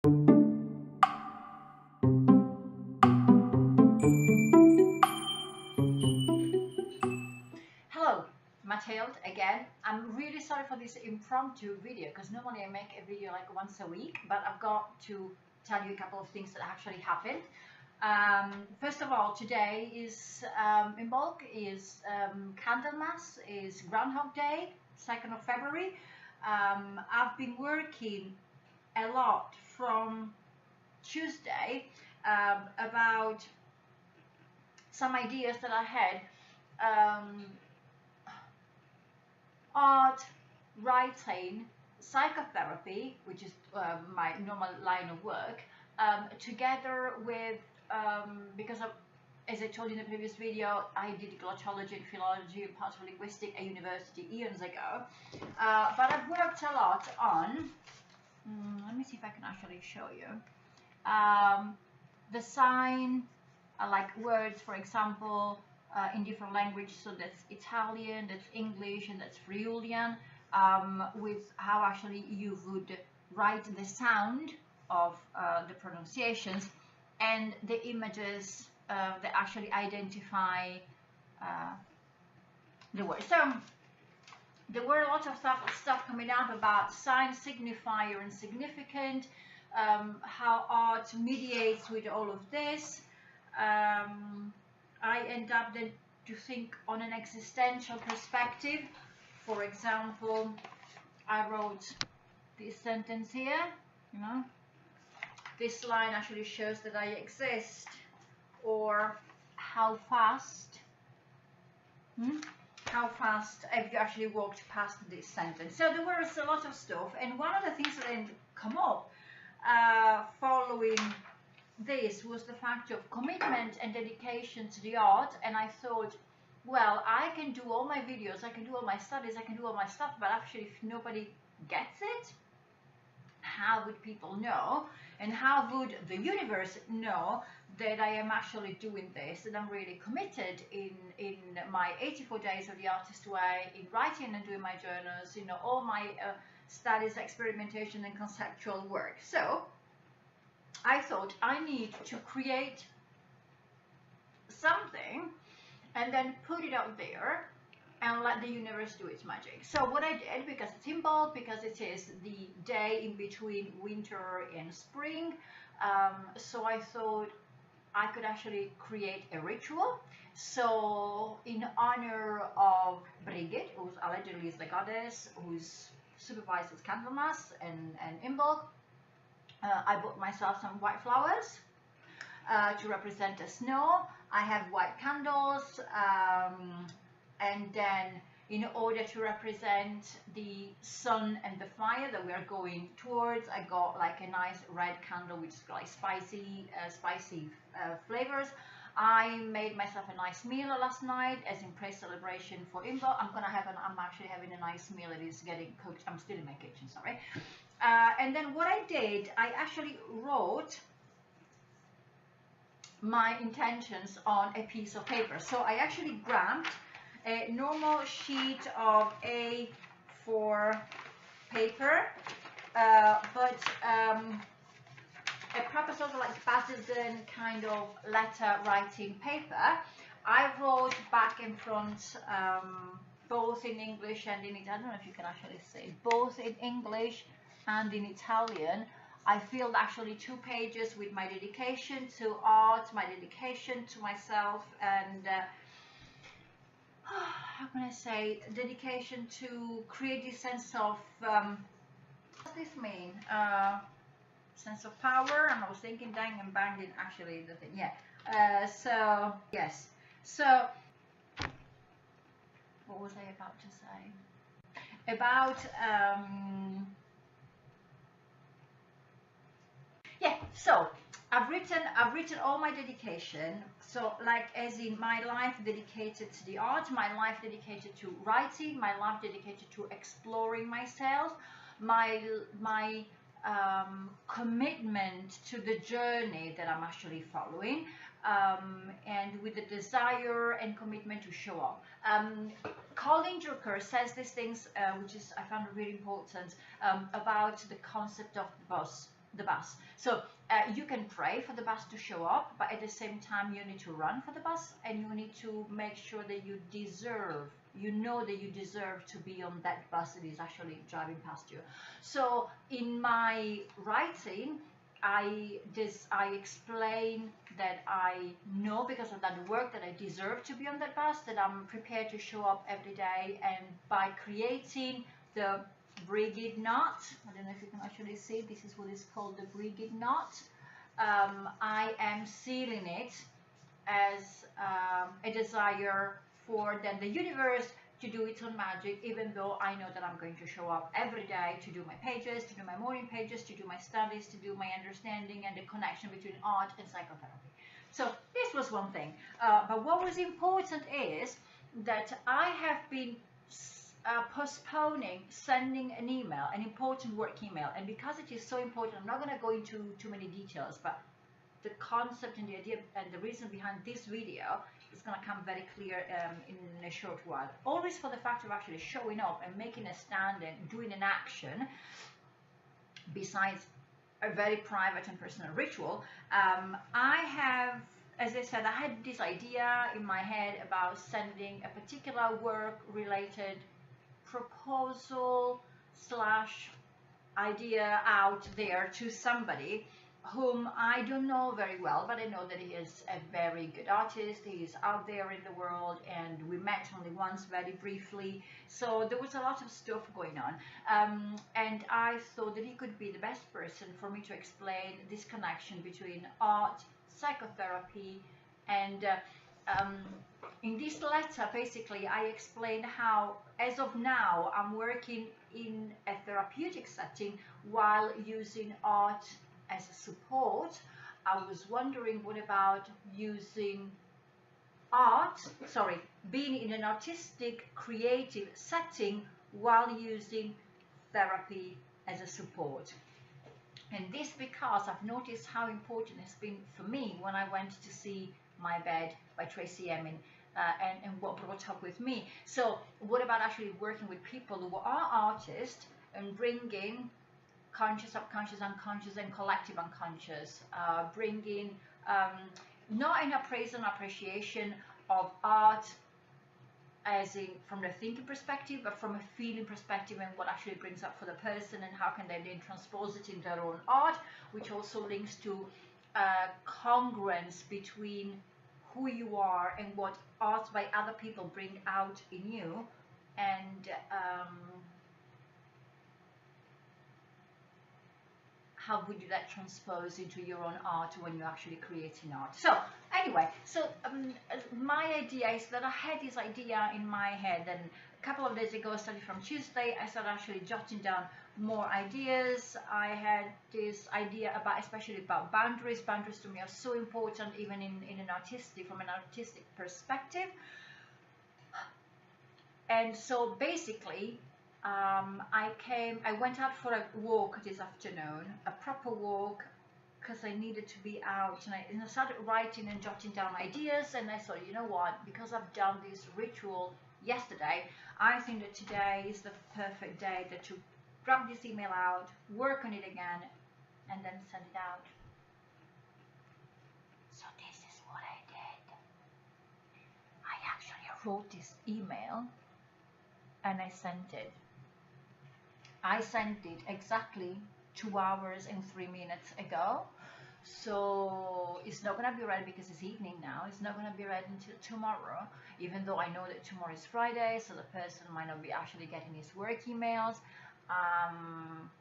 Hello, Mathilde again. I'm really sorry for this impromptu video because normally I make a video like once a week, but I've got to tell you a couple of things that actually happened. First of all, today is in bulk is Candlemas, is Groundhog Day, 2nd of February. I've been working a lot from Tuesday about some ideas that I had. Art, writing, psychotherapy, which is my normal line of work, together with, because of, as I told you in the previous video, I did glottology and philology and parts of linguistics at university eons ago. But I've worked a lot on, let me see if I can actually show you, the sign, like words, for example, in different languages. So that's Italian, that's English, and that's Friulian, with how actually you would write the sound of the pronunciations and the images that actually identify the word. So there were a lot of stuff coming up about sign, signifier, and significant, how art mediates with all of this. I end up then to think on an existential perspective. For example, I wrote this sentence here, you know, this line actually shows that I exist, or how fast have you actually walked past this sentence? So there was a lot of stuff, and one of the things that then come up following this was the fact of commitment and dedication to the art. And I thought, well, I can do all my videos, I can do all my studies, I can do all my stuff, but actually if nobody gets it, how would people know, and how would the universe know that I am actually doing this, and I'm really committed in my 84 days of the artist way, in writing and doing my journals, you know, all my studies, experimentation and conceptual work. So I thought I need to create something and then put it out there and let the universe do its magic. So what I did, because it's in bulk, because it is the day in between winter and spring, so I thought I could actually create a ritual. So in honor of Brigid, who's allegedly is the goddess, who's supervises Candlemas and Imbolc, I bought myself some white flowers to represent the snow. I have white candles, and then in order to represent the sun and the fire that we are going towards, I got like a nice red candle which is like spicy flavors. I made myself a nice meal last night as in praise celebration for Imbolc. I'm actually having a nice meal. It is getting cooked. I'm still in my kitchen, sorry. And then what I did, I actually wrote my intentions on a piece of paper. So I actually grabbed a normal sheet of A4 paper, but a proper sort of like partisan kind of letter writing paper. I wrote back and front, both in English and in Italian. I don't know if you can actually see, both in English and in Italian. I filled actually 2 pages with my dedication to art, my dedication to myself, and how can I say, dedication to create this sense of, what does this mean? Sense of power. And I was thinking dang and banging actually the thing, yeah. So yes, so what was I about to say? About yeah, so I've written all my dedication. So like as in my life dedicated to the art, my life dedicated to writing, my life dedicated to exploring myself, my commitment to the journey that I'm actually following, and with the desire and commitment to show up. Colin Drucker says these things, which is I found really important, about the concept of the bus. the bus. So you can pray for the bus to show up, but at the same time you need to run for the bus, and you need to make sure that you deserve, you know that you deserve to be on that bus that is actually driving past you. So in my writing, I explain that I know, because of that work, that I deserve to be on that bus, that I'm prepared to show up every day, and by creating the brigade knot, I don't know if you can actually see, this is what is called the brigade knot. I am sealing it as a desire for then the universe to do its own magic, even though I know that I'm going to show up every day to do my pages, to do my morning pages, to do my studies, to do my understanding and the connection between art and psychotherapy. So this was one thing. But what was important is that I have been postponing sending an email, an important work email, and because it is so important, I'm not going to go into too many details, but the concept and the idea and the reason behind this video is going to come very clear in a short while. Always for the fact of actually showing up and making a stand and doing an action, besides a very private and personal ritual. I have, as I said, I had this idea in my head about sending a particular work related proposal slash idea out there to somebody whom I don't know very well, but I know that he is a very good artist. He is out there in the world, and we met only once very briefly, so there was a lot of stuff going on, and I thought that he could be the best person for me to explain this connection between art, psychotherapy, and in this letter basically I explained how as of now I'm working in a therapeutic setting while using art as a support. I was wondering, what about using being in an artistic creative setting while using therapy as a support? And this because I've noticed how important it's been for me when I went to see My Bed by Tracy Emin, and what brought up with me. So what about actually working with people who are artists and bringing conscious, subconscious, unconscious, and collective unconscious, bringing not an appraisal and appreciation of art as in from the thinking perspective, but from a feeling perspective, and what actually brings up for the person, and how can they then transpose it in their own art, which also links to congruence between who you are and what art by other people bring out in you, and how would you that transpose into your own art when you're actually creating art. So anyway, so my idea is that I had this idea in my head, and a couple of days ago, starting from Tuesday, I started actually jotting down more ideas. I had this idea about, especially about boundaries. Boundaries to me are so important, even from an artistic perspective. And so basically, I went out for a walk this afternoon, a proper walk, because I needed to be out, and I started writing and jotting down ideas, and I thought, you know what, because I've done this ritual yesterday, I think that today is the perfect day to grab this email out, work on it again, and then send it out. So this is what I did. I actually wrote this email and I sent it. I sent it exactly 2 hours and 3 minutes ago. So it's not going to be read because it's evening now. It's not going to be read until tomorrow, even though I know that tomorrow is Friday, so the person might not be actually getting his work emails.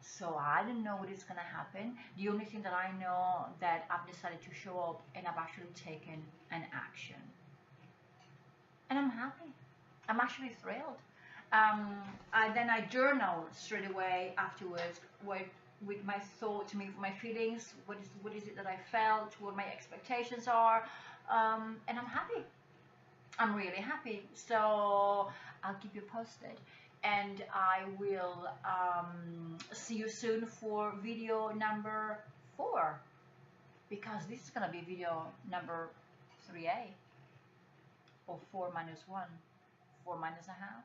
So I don't know what is going to happen. The only thing that I know that I've decided to show up and I've actually taken an action. And I'm happy. I'm actually thrilled. Then I journal straight away afterwards with my thoughts, my feelings, what is it that I felt, what my expectations are, and I'm happy. I'm really happy. So I'll keep you posted, and I will see you soon for video number 4, because this is gonna be video number 3A, or 4 minus 1, 4 minus a half.